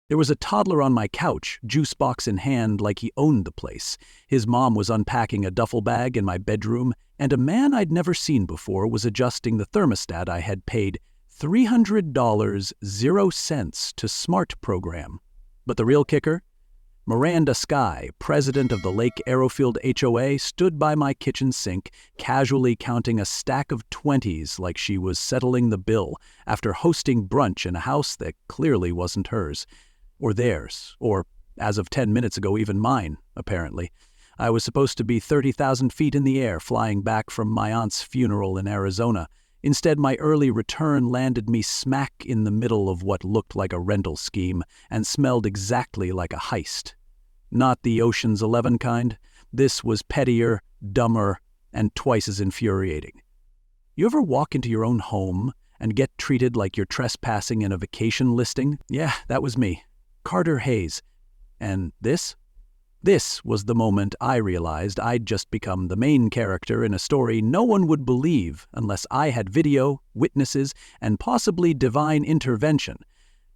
There was a toddler on my couch, juice box in hand like he owned the place. His mom was unpacking a duffel bag in my bedroom, and a man I'd never seen before was adjusting the thermostat I had paid $300.00 to Smart Program. But the real kicker? Miranda Skye, president of the Lake Arrowfield HOA, stood by my kitchen sink, casually counting a stack of 20s like she was settling the bill after hosting brunch in a house that clearly wasn't hers. Or theirs, or, as of 10 minutes ago, even mine, apparently. I was supposed to be 30,000 feet in the air flying back from my aunt's funeral in Arizona. Instead, my early return landed me smack in the middle of what looked like a rental scheme and smelled exactly like a heist. Not the Ocean's 11 kind. This was pettier, dumber, and twice as infuriating. You ever walk into your own home and get treated like you're trespassing in a vacation listing? Yeah, that was me. Carter Hayes. And this? This was the moment I realized I'd just become the main character in a story no one would believe unless I had video, witnesses, and possibly divine intervention.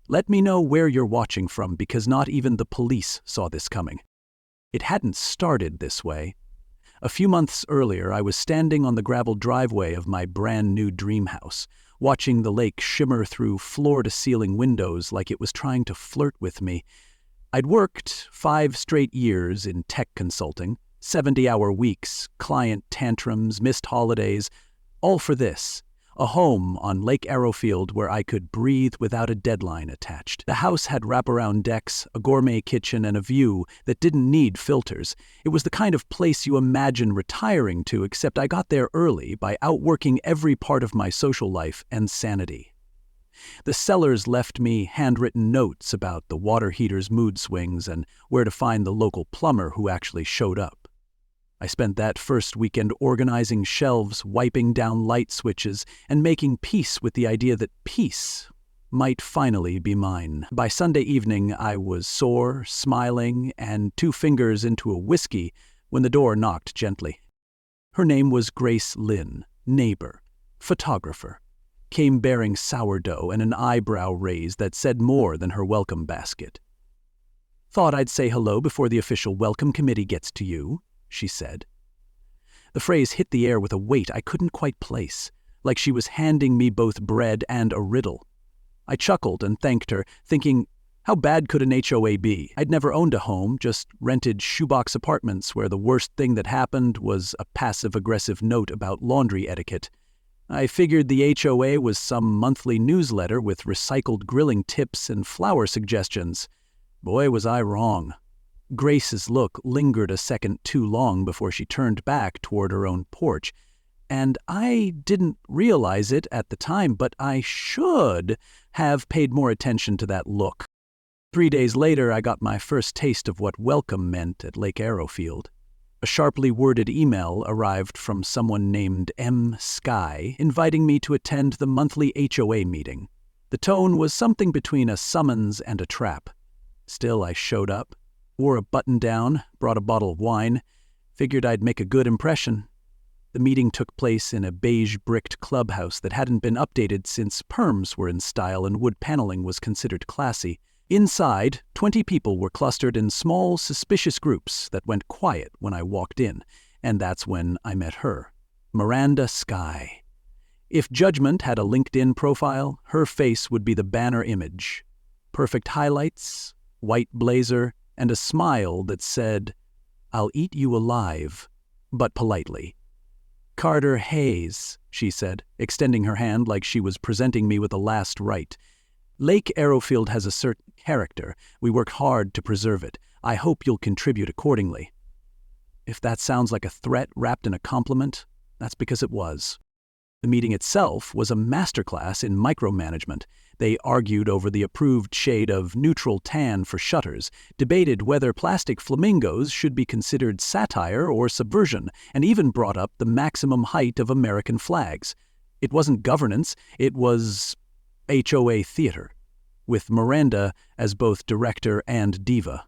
Let me know where you're watching from, because not even the police saw this coming. It hadn't started this way. A few months earlier, I was standing on the gravel driveway of my brand new dream house, watching the lake shimmer through floor-to-ceiling windows like it was trying to flirt with me. I'd worked 5 straight years in tech consulting, 70-hour weeks, client tantrums, missed holidays, all for this, a home on Lake Arrowfield where I could breathe without a deadline attached. The house had wraparound decks, a gourmet kitchen, and a view that didn't need filters. It was the kind of place you imagine retiring to, except I got there early by outworking every part of my social life and sanity. The sellers left me handwritten notes about the water heater's mood swings and where to find the local plumber who actually showed up. I spent that first weekend organizing shelves, wiping down light switches, and making peace with the idea that peace might finally be mine. By Sunday evening, I was sore, smiling, and 2 fingers into a whiskey when the door knocked gently. Her name was Grace Lynn, neighbor, photographer, came bearing sourdough and an eyebrow raise that said more than her welcome basket. "Thought I'd say hello before the official welcome committee gets to you," she said. The phrase hit the air with a weight I couldn't quite place, like she was handing me both bread and a riddle. I chuckled and thanked her, thinking, how bad could an HOA be? I'd never owned a home, just rented shoebox apartments where the worst thing that happened was a passive-aggressive note about laundry etiquette. I figured the HOA was some monthly newsletter with recycled grilling tips and flower suggestions. Boy, was I wrong. Grace's look lingered a second too long before she turned back toward her own porch, and I didn't realize it at the time, but I should have paid more attention to that look. 3 days later, I got my first taste of what welcome meant at Lake Arrowfield. A sharply worded email arrived from someone named M. Skye, inviting me to attend the monthly HOA meeting. The tone was something between a summons and a trap. Still, I showed up, wore a button-down, brought a bottle of wine, figured I'd make a good impression. The meeting took place in a beige-bricked clubhouse that hadn't been updated since perms were in style and wood paneling was considered classy. Inside, 20 people were clustered in small, suspicious groups that went quiet when I walked in, and that's when I met her, Miranda Skye. If Judgment had a LinkedIn profile, her face would be the banner image. Perfect highlights, white blazer, and a smile that said, "I'll eat you alive," but politely. "Carter Hayes," she said, extending her hand like she was presenting me with a last rite. "Lake Arrowfield has a certain character. We work hard to preserve it. I hope you'll contribute accordingly." If that sounds like a threat wrapped in a compliment, that's because it was. The meeting itself was a masterclass in micromanagement. They argued over the approved shade of neutral tan for shutters, debated whether plastic flamingos should be considered satire or subversion, and even brought up the maximum height of American flags. It wasn't governance, it was HOA theater, with Miranda as both director and diva.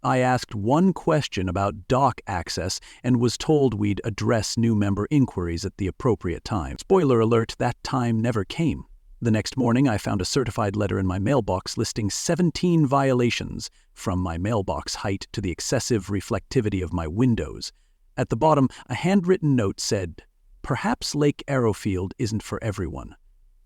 I asked one question about dock access and was told we'd address new member inquiries at the appropriate time. Spoiler alert, that time never came. The next morning, I found a certified letter in my mailbox listing 17 violations, from my mailbox height to the excessive reflectivity of my windows. At the bottom, a handwritten note said, "Perhaps Lake Arrowfield isn't for everyone.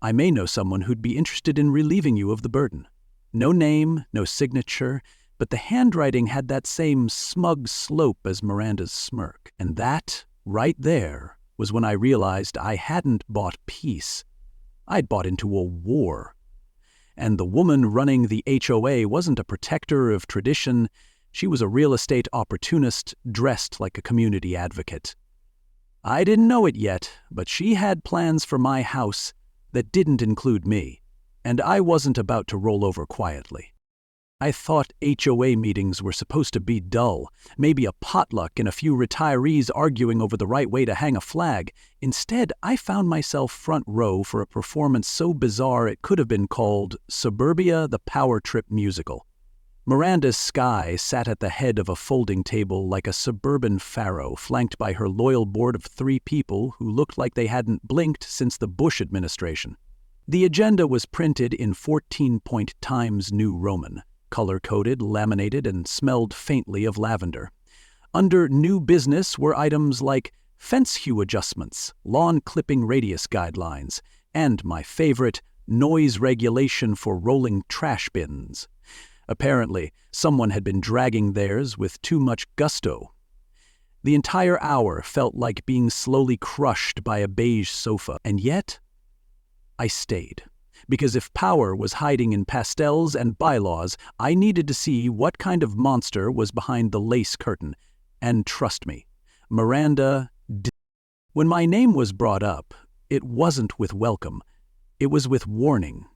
I may know someone who'd be interested in relieving you of the burden." No name, no signature, but the handwriting had that same smug slope as Miranda's smirk. And that, right there, was when I realized I hadn't bought peace. I'd bought into a war. And the woman running the HOA wasn't a protector of tradition. She was a real estate opportunist dressed like a community advocate. I didn't know it yet, but she had plans for my house that didn't include me, and I wasn't about to roll over quietly. I thought HOA meetings were supposed to be dull, maybe a potluck and a few retirees arguing over the right way to hang a flag. Instead, I found myself front row for a performance so bizarre it could have been called Suburbia the Power Trip Musical. Miranda Skye sat at the head of a folding table like a suburban pharaoh, flanked by her loyal board of 3 people who looked like they hadn't blinked since the Bush administration. The agenda was printed in 14-point Times New Roman, color-coded, laminated, and smelled faintly of lavender. Under new business were items like fence hue adjustments, lawn clipping radius guidelines, and my favorite, noise regulation for rolling trash bins. Apparently, someone had been dragging theirs with too much gusto. The entire hour felt like being slowly crushed by a beige sofa, and yet I stayed. Because if power was hiding in pastels and bylaws, I needed to see what kind of monster was behind the lace curtain. And trust me, Miranda did. When my name was brought up, it wasn't with welcome. It was with warning.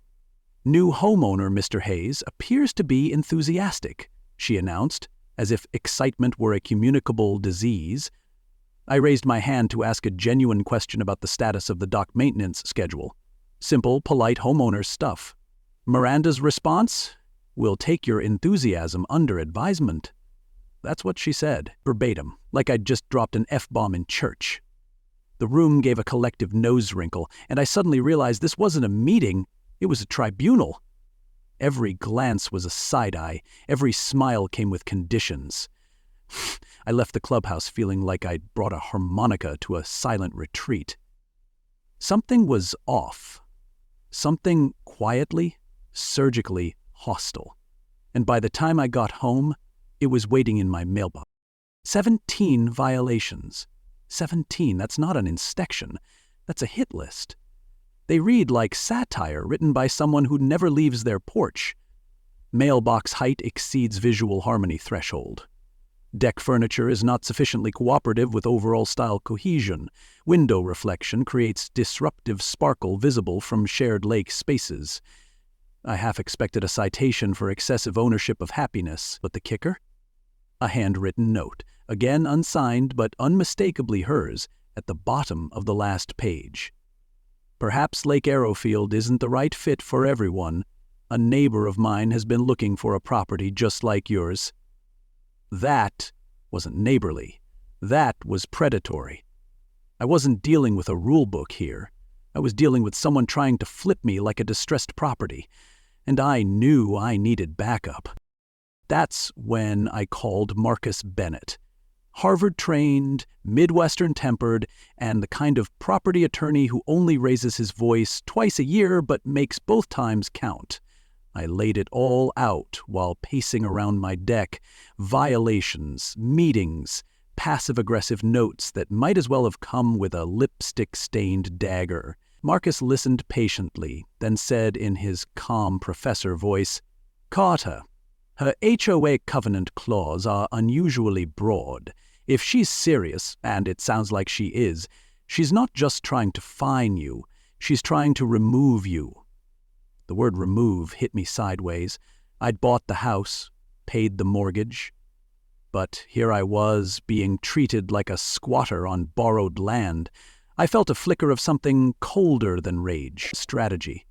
"New homeowner, Mr. Hayes, appears to be enthusiastic," she announced, as if excitement were a communicable disease. I raised my hand to ask a genuine question about the status of the dock maintenance schedule. Simple, polite homeowner stuff. Miranda's response? "We'll take your enthusiasm under advisement." That's what she said, verbatim, like I'd just dropped an F-bomb in church. The room gave a collective nose wrinkle, and I suddenly realized this wasn't a meeting, it was a tribunal. Every glance was a side-eye, every smile came with conditions. I left the clubhouse feeling like I'd brought a harmonica to a silent retreat. Something was off. Something quietly, surgically hostile. And by the time I got home, it was waiting in my mailbox. 17 violations. 17, that's not an inspection. That's a hit list. They read like satire written by someone who never leaves their porch. Mailbox height exceeds visual harmony threshold. Deck furniture is not sufficiently cooperative with overall style cohesion. Window reflection creates disruptive sparkle visible from shared lake spaces. I half expected a citation for excessive ownership of happiness, but the kicker? A handwritten note, again unsigned but unmistakably hers, at the bottom of the last page. "Perhaps Lake Arrowfield isn't the right fit for everyone. A neighbor of mine has been looking for a property just like yours." That wasn't neighborly. That was predatory. I wasn't dealing with a rule book here. I was dealing with someone trying to flip me like a distressed property, and I knew I needed backup. That's when I called Marcus Bennett. Harvard-trained, Midwestern-tempered, and the kind of property attorney who only raises his voice twice a year but makes both times count. I laid it all out while pacing around my deck. Violations, meetings, passive-aggressive notes that might as well have come with a lipstick-stained dagger. Marcus listened patiently, then said in his calm professor voice, "Carter, her HOA covenant clause are unusually broad. If she's serious, and it sounds like she is, she's not just trying to fine you, she's trying to remove you." The word remove hit me sideways. I'd bought the house, paid the mortgage. But here I was, being treated like a squatter on borrowed land. I felt a flicker of something colder than rage, strategy.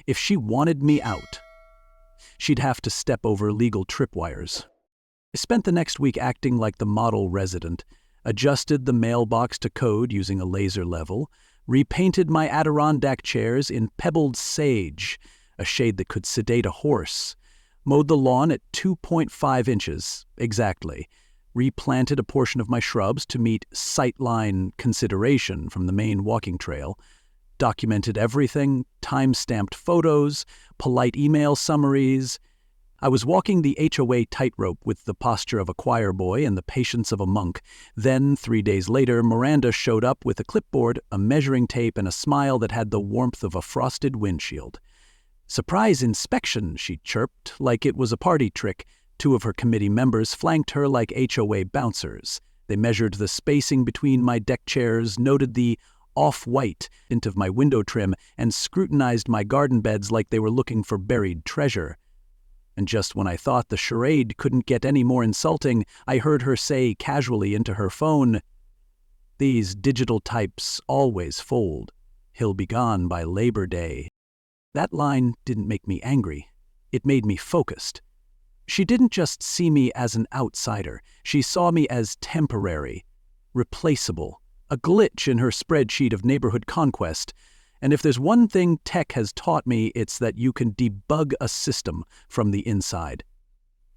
If she wanted me out, she'd have to step over legal tripwires. I spent the next week acting like the model resident, adjusted the mailbox to code using a laser level, repainted my Adirondack chairs in pebbled sage, a shade that could sedate a horse, mowed the lawn at 2.5 inches, exactly, replanted a portion of my shrubs to meet sightline consideration from the main walking trail, documented everything, time-stamped photos, polite email summaries. I was walking the HOA tightrope with the posture of a choir boy and the patience of a monk. Then, 3 days later, Miranda showed up with a clipboard, a measuring tape, and a smile that had the warmth of a frosted windshield. "Surprise inspection," she chirped, like it was a party trick. 2 of her committee members flanked her like HOA bouncers. They measured the spacing between my deck chairs, noted the off-white tint of my window trim, and scrutinized my garden beds like they were looking for buried treasure. And just when I thought the charade couldn't get any more insulting, I heard her say casually into her phone, "These digital types always fold. He'll be gone by Labor Day." That line didn't make me angry. It made me focused. She didn't just see me as an outsider. She saw me as temporary, replaceable, a glitch in her spreadsheet of neighborhood conquest. And if there's one thing tech has taught me, it's that you can debug a system from the inside.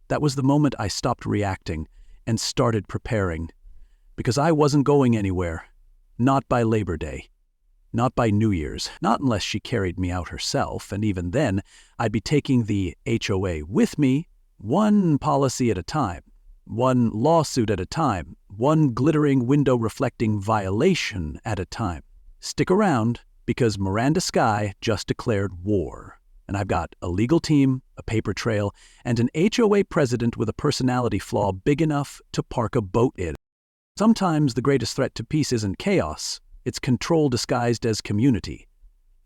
That was the moment I stopped reacting and started preparing. Because I wasn't going anywhere. Not by Labor Day. Not by New Year's. Not unless she carried me out herself, and even then, I'd be taking the HOA with me, one policy at a time, one lawsuit at a time, one glittering window-reflecting violation at a time. Stick around, because Miranda Sky just declared war. And I've got a legal team, a paper trail, and an HOA president with a personality flaw big enough to park a boat in. Sometimes the greatest threat to peace isn't chaos, it's control disguised as community.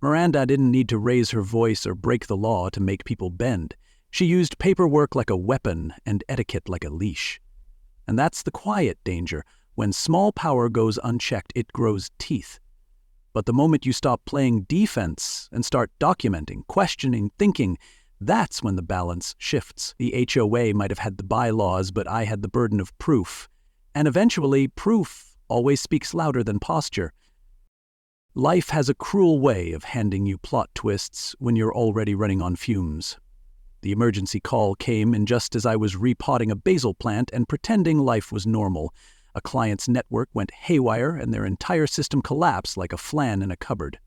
Miranda didn't need to raise her voice or break the law to make people bend. She used paperwork like a weapon and etiquette like a leash. And that's the quiet danger. When small power goes unchecked, it grows teeth. But the moment you stop playing defense and start documenting, questioning, thinking, that's when the balance shifts. The HOA might have had the bylaws, but I had the burden of proof. And eventually, proof always speaks louder than posture. Life has a cruel way of handing you plot twists when you're already running on fumes. The emergency call came in just as I was repotting a basil plant and pretending life was normal. A client's network went haywire and their entire system collapsed like a flan in a cupboard.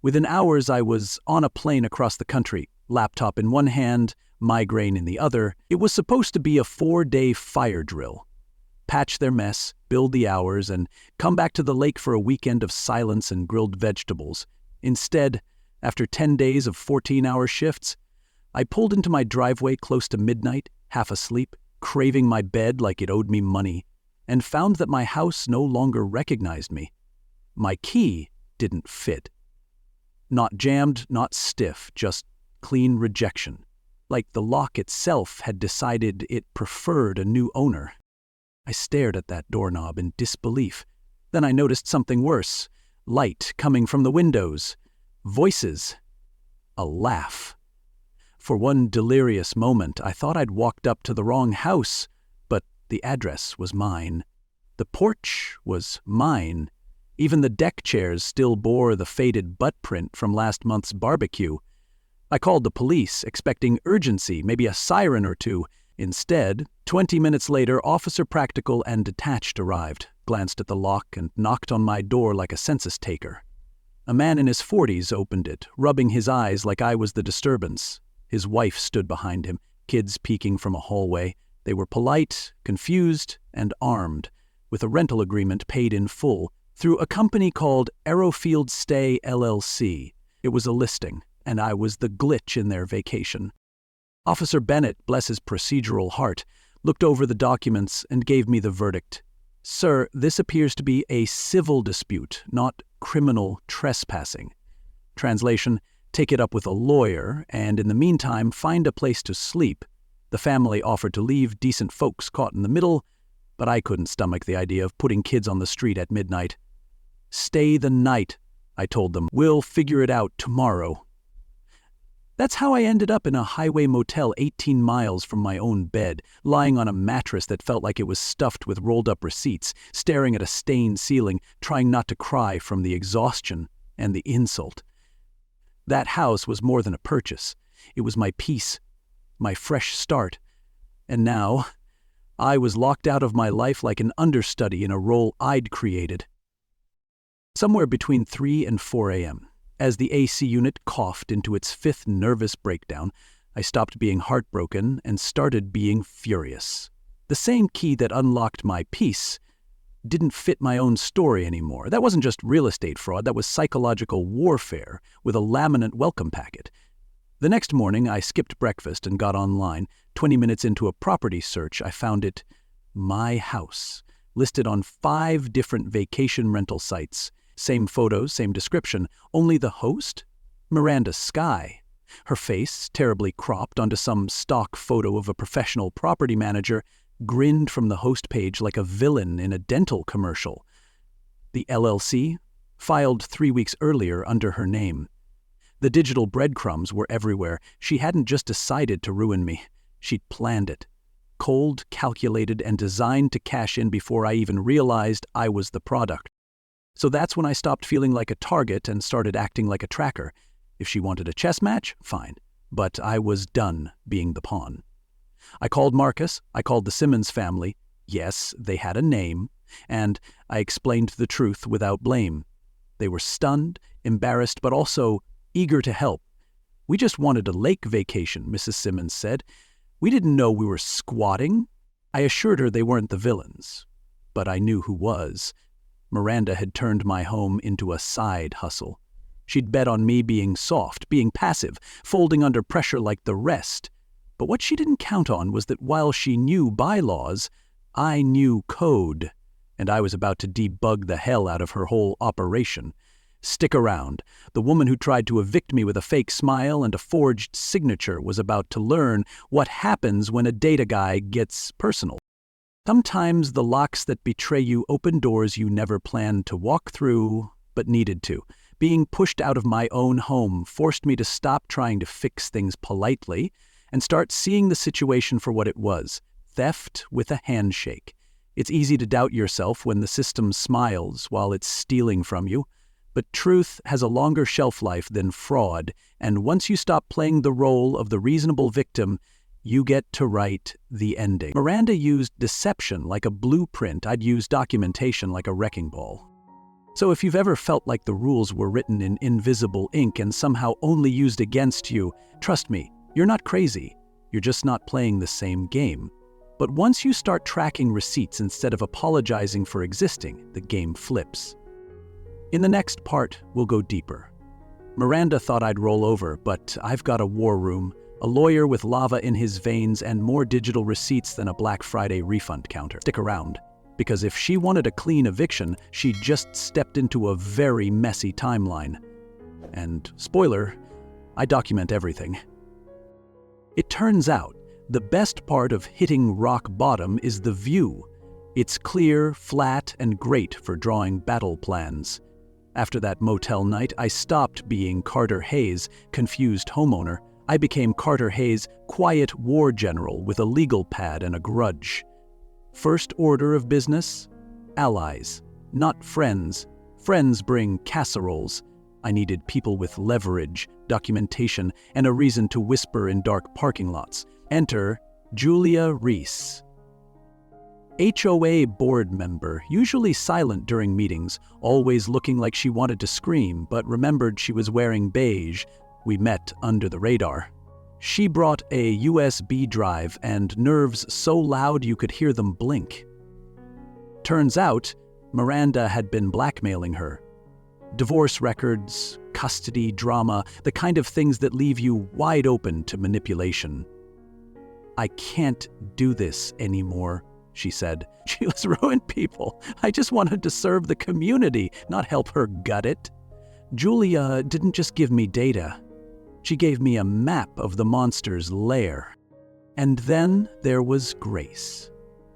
Within hours, I was on a plane across the country, laptop in one hand, migraine in the other. It was supposed to be a 4-day fire drill. Patch their mess, build the hours, and come back to the lake for a weekend of silence and grilled vegetables. Instead, after 10 days of 14-hour shifts, I pulled into my driveway close to midnight, half asleep, craving my bed like it owed me money, and found that my house no longer recognized me. My key didn't fit. Not jammed, not stiff, just clean rejection. Like the lock itself had decided it preferred a new owner. I stared at that doorknob in disbelief. Then I noticed something worse. Light coming from the windows. Voices. A laugh. For one delirious moment, I thought I'd walked up to the wrong house, but the address was mine. The porch was mine. Even the deck chairs still bore the faded butt print from last month's barbecue. I called the police, expecting urgency, maybe a siren or two. Instead, 20 minutes later, Officer Practical and Detached arrived, glanced at the lock, and knocked on my door like a census taker. A man in his 40s opened it, rubbing his eyes like I was the disturbance. His wife stood behind him, kids peeking from a hallway. They were polite, confused, and armed, with a rental agreement paid in full through a company called Arrowfield Stay LLC. It was a listing, and I was the glitch in their vacation. Officer Bennett, bless his procedural heart, looked over the documents and gave me the verdict. "Sir, this appears to be a civil dispute, not criminal trespassing." Translation, take it up with a lawyer, and in the meantime, find a place to sleep. The family offered to leave decent folks caught in the middle, but I couldn't stomach the idea of putting kids on the street at midnight. "Stay the night," I told them. "We'll figure it out tomorrow." That's how I ended up in a highway motel 18 miles from my own bed, lying on a mattress that felt like it was stuffed with rolled-up receipts, staring at a stained ceiling, trying not to cry from the exhaustion. And the insult. That house was more than a purchase. It was my peace, my fresh start. And now, I was locked out of my life like an understudy in a role I'd created. Somewhere between 3 and 4 a.m., as the AC unit coughed into its 5th nervous breakdown, I stopped being heartbroken and started being furious. The same key that unlocked my peace didn't fit my own story anymore. That wasn't just real estate fraud, that was psychological warfare with a laminate welcome packet. The next morning, I skipped breakfast and got online. 20 minutes into a property search, I found it, my house, listed on 5 different vacation rental sites. Same photos, same description, only the host? Miranda Sky. Her face, terribly cropped onto some stock photo of a professional property manager, grinned from the host page like a villain in a dental commercial. The LLC? Filed 3 weeks earlier under her name. The digital breadcrumbs were everywhere. She hadn't just decided to ruin me. She'd planned it. Cold, calculated, and designed to cash in before I even realized I was the product. So that's when I stopped feeling like a target and started acting like a tracker. If she wanted a chess match, fine. But I was done being the pawn. I called Marcus, I called the Simmons family. Yes, they had a name, and I explained the truth without blame. They were stunned, embarrassed, but also eager to help. We just wanted a lake vacation, Mrs. Simmons said. We didn't know we were squatting. I assured her they weren't the villains. But I knew who was. Miranda had turned my home into a side hustle. She'd bet on me being soft, being passive, folding under pressure like the rest. But what she didn't count on was that while she knew bylaws, I knew code, and I was about to debug the hell out of her whole operation. Stick around. The woman who tried to evict me with a fake smile and a forged signature was about to learn what happens when a data guy gets personal. Sometimes the locks that betray you open doors you never planned to walk through, but needed to. Being pushed out of my own home forced me to stop trying to fix things politely and start seeing the situation for what it was, theft with a handshake. It's easy to doubt yourself when the system smiles while it's stealing from you, but truth has a longer shelf life than fraud, and once you stop playing the role of the reasonable victim, you get to write the ending. Miranda used deception like a blueprint. I'd use documentation like a wrecking ball. So if you've ever felt like the rules were written in invisible ink and somehow only used against you, trust me, you're not crazy. You're just not playing the same game. But once you start tracking receipts instead of apologizing for existing, the game flips. In the next part, we'll go deeper. Miranda thought I'd roll over, but I've got a war room, a lawyer with lava in his veins, and more digital receipts than a Black Friday refund counter. Stick around, because if she wanted a clean eviction, she just stepped into a very messy timeline. And spoiler, I document everything. It turns out, the best part of hitting rock bottom is the view. It's clear, flat, and great for drawing battle plans. After that motel night, I stopped being Carter Hayes, confused homeowner. I became Carter Hayes, quiet war general with a legal pad and a grudge. First order of business? Allies, not friends. Friends bring casseroles. I needed people with leverage, documentation, and a reason to whisper in dark parking lots. Enter Julia Reese. HOA board member, usually silent during meetings, always looking like she wanted to scream, but remembered she was wearing beige. We met under the radar. She brought a USB drive and nerves so loud you could hear them blink. Turns out, Miranda had been blackmailing her. Divorce records, custody, drama, the kind of things that leave you wide open to manipulation. I can't do this anymore, she said. She was ruining people. I just wanted to serve the community, not help her gut it. Julia didn't just give me data. She gave me a map of the monster's lair. And then there was Grace,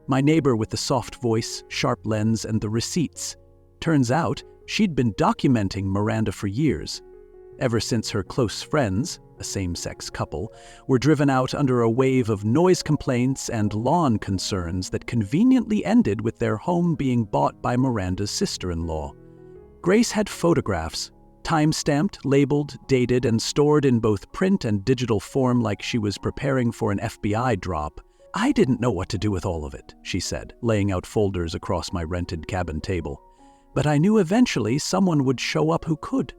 my neighbor with the soft voice, sharp lens, and the receipts. Turns out, she'd been documenting Miranda for years, ever since her close friends, a same-sex couple, were driven out under a wave of noise complaints and lawn concerns that conveniently ended with their home being bought by Miranda's sister-in-law. Grace had photographs, Time-stamped, labeled, dated, and stored in both print and digital form like she was preparing for an FBI drop. "I didn't know what to do with all of it," she said, laying out folders across my rented cabin table. "But I knew eventually someone would show up who could."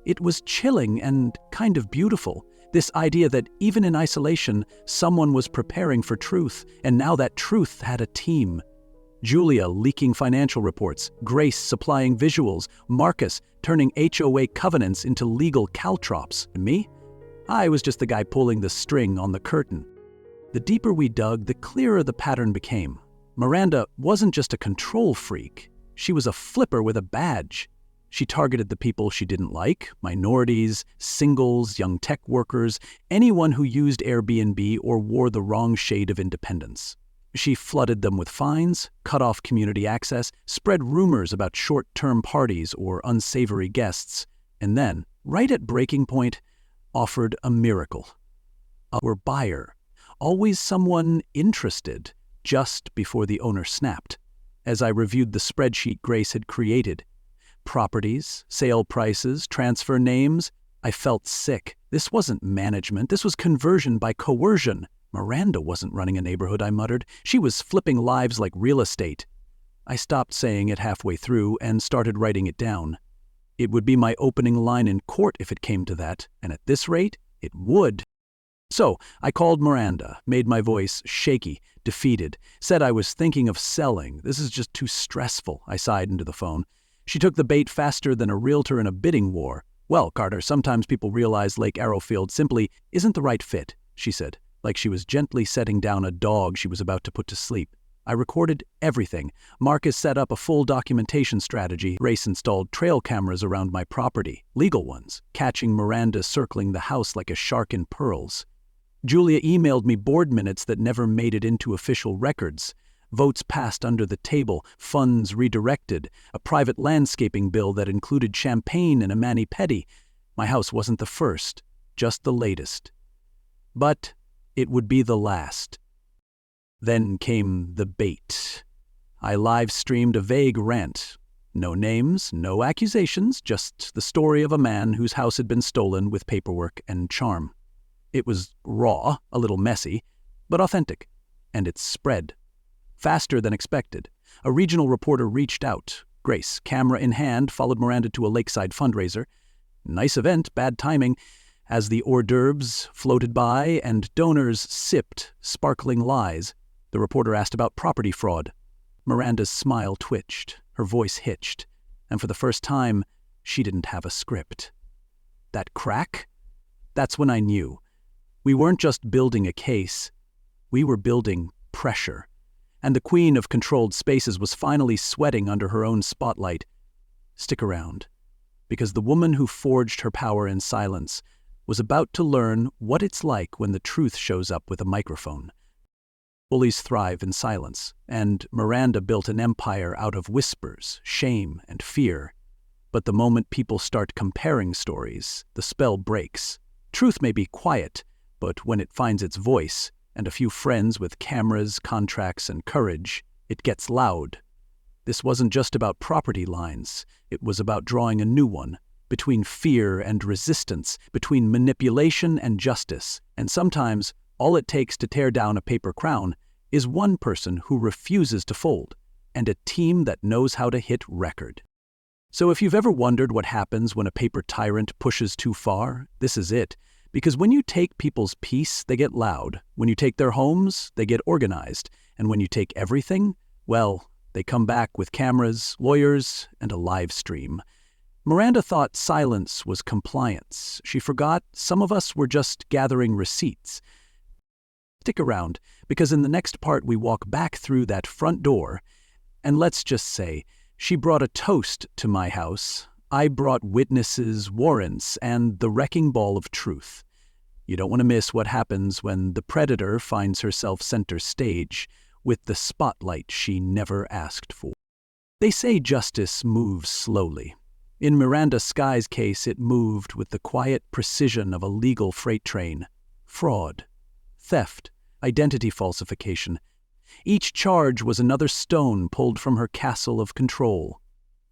It was chilling and kind of beautiful, this idea that even in isolation, someone was preparing for truth, and now that truth had a team. Julia leaking financial reports, Grace supplying visuals, Marcus turning HOA covenants into legal caltrops. And me? I was just the guy pulling the string on the curtain. The deeper we dug, the clearer the pattern became. Miranda wasn't just a control freak. She was a flipper with a badge. She targeted the people she didn't like, minorities, singles, young tech workers, anyone who used Airbnb or wore the wrong shade of independence. She flooded them with fines, cut off community access, spread rumors about short-term parties or unsavory guests, and then, right at breaking point, offered a miracle. Our buyer, always someone interested, just before the owner snapped. As I reviewed the spreadsheet Grace had created, properties, sale prices, transfer names, I felt sick. This wasn't management, this was conversion by coercion. Miranda wasn't running a neighborhood, I muttered. She was flipping lives like real estate. I stopped saying it halfway through and started writing it down. It would be my opening line in court if it came to that, and at this rate, it would. So I called Miranda, made my voice shaky, defeated, said I was thinking of selling. "This is just too stressful," I sighed into the phone. She took the bait faster than a realtor in a bidding war. "Well, Carter, sometimes people realize Lake Arrowfield simply isn't the right fit," she said, like she was gently setting down a dog she was about to put to sleep. I recorded everything. Marcus set up a full documentation strategy. Grace installed trail cameras around my property, legal ones, catching Miranda circling the house like a shark in pearls. Julia emailed me board minutes that never made it into official records. Votes passed under the table, funds redirected, a private landscaping bill that included champagne and a mani-pedi. My house wasn't the first, just the latest. But it would be the last. Then came the bait. I live-streamed a vague rant. No names, no accusations, just the story of a man whose house had been stolen with paperwork and charm. It was raw, a little messy, but authentic, and it spread. Faster than expected. A regional reporter reached out. Grace, camera in hand, followed Miranda to a lakeside fundraiser. Nice event, bad timing. As the hors d'oeuvres floated by and donors sipped sparkling lies, the reporter asked about property fraud. Miranda's smile twitched, her voice hitched, and for the first time, she didn't have a script. That crack? That's when I knew. We weren't just building a case, we were building pressure. And the queen of controlled spaces was finally sweating under her own spotlight. Stick around, because the woman who forged her power in silence was about to learn what it's like when the truth shows up with a microphone. Bullies thrive in silence, and Miranda built an empire out of whispers, shame, and fear. But the moment people start comparing stories, the spell breaks. Truth may be quiet, but when it finds its voice, and a few friends with cameras, contracts, and courage, it gets loud. This wasn't just about property lines, it was about drawing a new one, between fear and resistance, between manipulation and justice, and sometimes all it takes to tear down a paper crown is one person who refuses to fold, and a team that knows how to hit record. So if you've ever wondered what happens when a paper tyrant pushes too far, this is it. Because when you take people's peace, they get loud. When you take their homes, they get organized. And when you take everything, well, they come back with cameras, lawyers, and a live stream. Miranda thought silence was compliance. She forgot some of us were just gathering receipts. Stick around, because in the next part we walk back through that front door, and let's just say, she brought a toast to my house. I brought witnesses, warrants, and the wrecking ball of truth. You don't want to miss what happens when the predator finds herself center stage with the spotlight she never asked for. They say justice moves slowly. In Miranda Sky's case, it moved with the quiet precision of a legal freight train. Fraud, theft, identity falsification. Each charge was another stone pulled from her castle of control.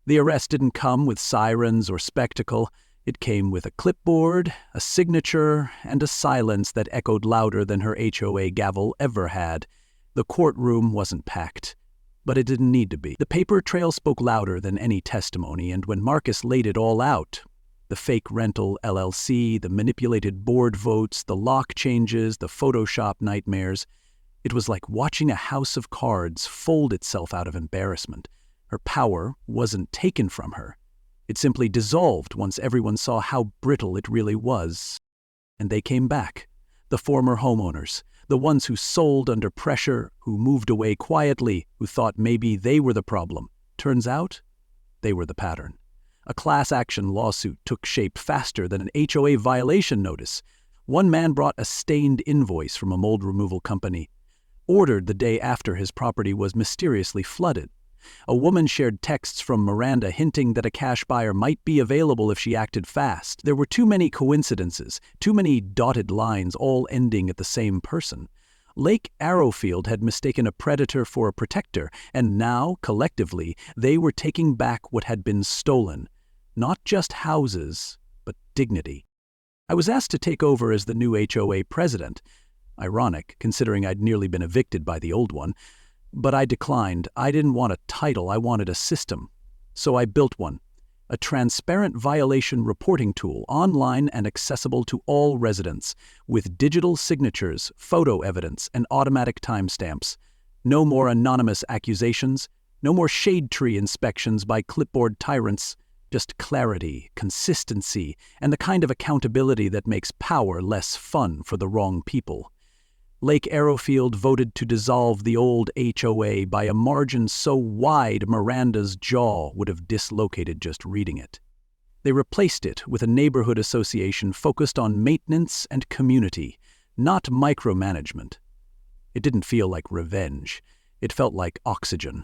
The arrest didn't come with sirens or spectacle. It came with a clipboard, a signature, and a silence that echoed louder than her HOA gavel ever had. The courtroom wasn't packed, but it didn't need to be. The paper trail spoke louder than any testimony, and when Marcus laid it all out, the fake rental LLC, the manipulated board votes, the lock changes, the Photoshop nightmares, it was like watching a house of cards fold itself out of embarrassment. Her power wasn't taken from her. It simply dissolved once everyone saw how brittle it really was. And they came back. The former homeowners, the ones who sold under pressure, who moved away quietly, who thought maybe they were the problem. Turns out, they were the pattern. A class action lawsuit took shape faster than an HOA violation notice. One man brought a stained invoice from a mold removal company, ordered the day after his property was mysteriously flooded. A woman shared texts from Miranda hinting that a cash buyer might be available if she acted fast. There were too many coincidences, too many dotted lines, all ending at the same person. Lake Arrowfield had mistaken a predator for a protector, and now, collectively, they were taking back what had been stolen. Not just houses, but dignity. I was asked to take over as the new HOA president. Ironic, considering I'd nearly been evicted by the old one. But I declined. I didn't want a title, I wanted a system. So I built one. A transparent violation reporting tool, online and accessible to all residents, with digital signatures, photo evidence, and automatic timestamps. No more anonymous accusations, no more shade tree inspections by clipboard tyrants, just clarity, consistency, and the kind of accountability that makes power less fun for the wrong people. Lake Arrowfield voted to dissolve the old HOA by a margin so wide Miranda's jaw would have dislocated just reading it. They replaced it with a neighborhood association focused on maintenance and community, not micromanagement. It didn't feel like revenge. It felt like oxygen.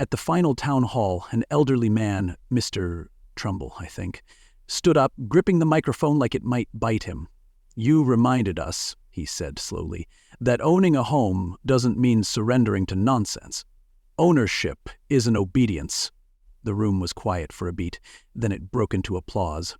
At the final town hall, an elderly man, Mr. Trumbull, I think, stood up, gripping the microphone like it might bite him. "You reminded us," he said slowly, "that owning a home doesn't mean surrendering to nonsense. Ownership isn't obedience." The room was quiet for a beat, then it broke into applause.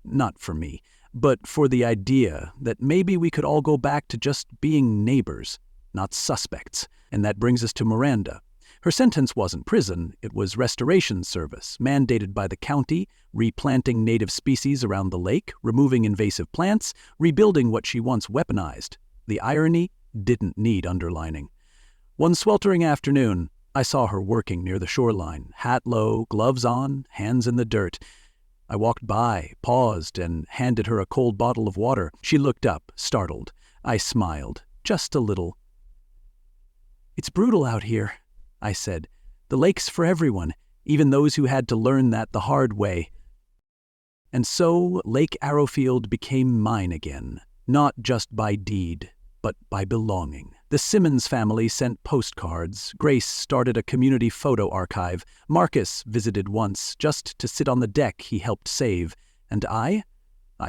Not for me, but for the idea that maybe we could all go back to just being neighbors, not suspects. And that brings us to Miranda. Her sentence wasn't prison, it was restoration service, mandated by the county, replanting native species around the lake, removing invasive plants, rebuilding what she once weaponized. The irony didn't need underlining. One sweltering afternoon, I saw her working near the shoreline, hat low, gloves on, hands in the dirt. I walked by, paused, and handed her a cold bottle of water. She looked up, startled. I smiled, just a little. "It's brutal out here," I said. "The lake's for everyone, even those who had to learn that the hard way." And so Lake Arrowfield became mine again, not just by deed, but by belonging. The Simmons family sent postcards. Grace started a community photo archive. Marcus visited once, just to sit on the deck he helped save. And I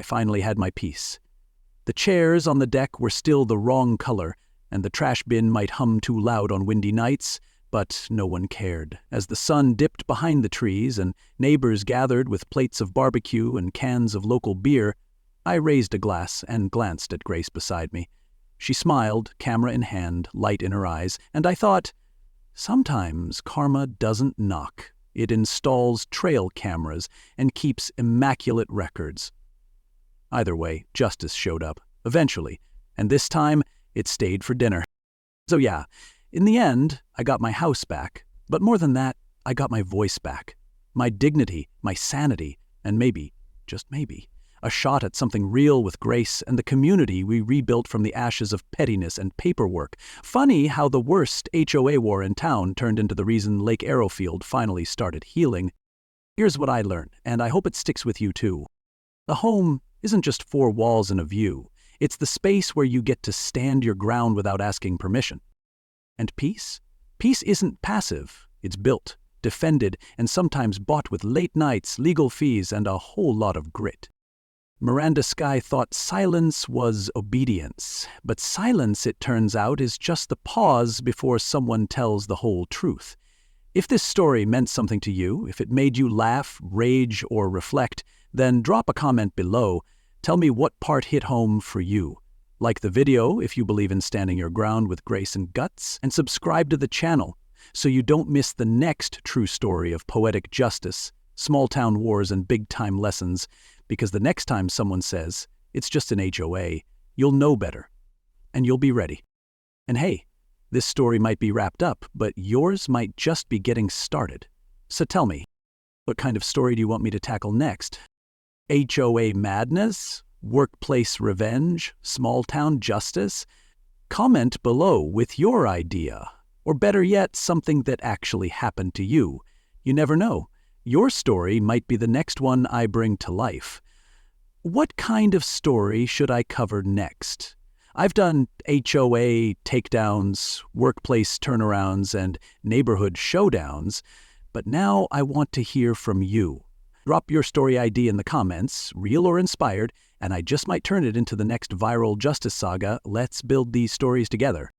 finally had my piece. The chairs on the deck were still the wrong color, and the trash bin might hum too loud on windy nights, but no one cared. As the sun dipped behind the trees and neighbors gathered with plates of barbecue and cans of local beer, I raised a glass and glanced at Grace beside me. She smiled, camera in hand, light in her eyes, and I thought, sometimes karma doesn't knock. It installs trail cameras and keeps immaculate records. Either way, justice showed up, eventually, and this time it stayed for dinner. So yeah, in the end, I got my house back, but more than that, I got my voice back, my dignity, my sanity, and maybe, just maybe, a shot at something real with Grace and the community we rebuilt from the ashes of pettiness and paperwork. Funny how the worst HOA war in town turned into the reason Lake Arrowfield finally started healing. Here's what I learned, and I hope it sticks with you too. A home isn't just four walls and a view. It's the space where you get to stand your ground without asking permission. And peace? Peace isn't passive. It's built, defended, and sometimes bought with late nights, legal fees, and a whole lot of grit. Miranda Skye thought silence was obedience, but silence, it turns out, is just the pause before someone tells the whole truth. If this story meant something to you, if it made you laugh, rage, or reflect, Then drop a comment below. Tell me what part hit home for you. Like the video if you believe in standing your ground with grace and guts, and subscribe to the channel so you don't miss the next true story of poetic justice, small-town wars, and big-time lessons, because the next time someone says, it's just an HOA, you'll know better, and you'll be ready. And hey, this story might be wrapped up, but yours might just be getting started. So tell me, what kind of story do you want me to tackle next? HOA madness? Workplace revenge? Small-town justice? Comment below with your idea. Or better yet, something that actually happened to you. You never know. Your story might be the next one I bring to life. What kind of story should I cover next? I've done HOA takedowns, workplace turnarounds, and neighborhood showdowns, but now I want to hear from you. Drop your story ID in the comments, real or inspired, and I just might turn it into the next viral justice saga. Let's build these stories together.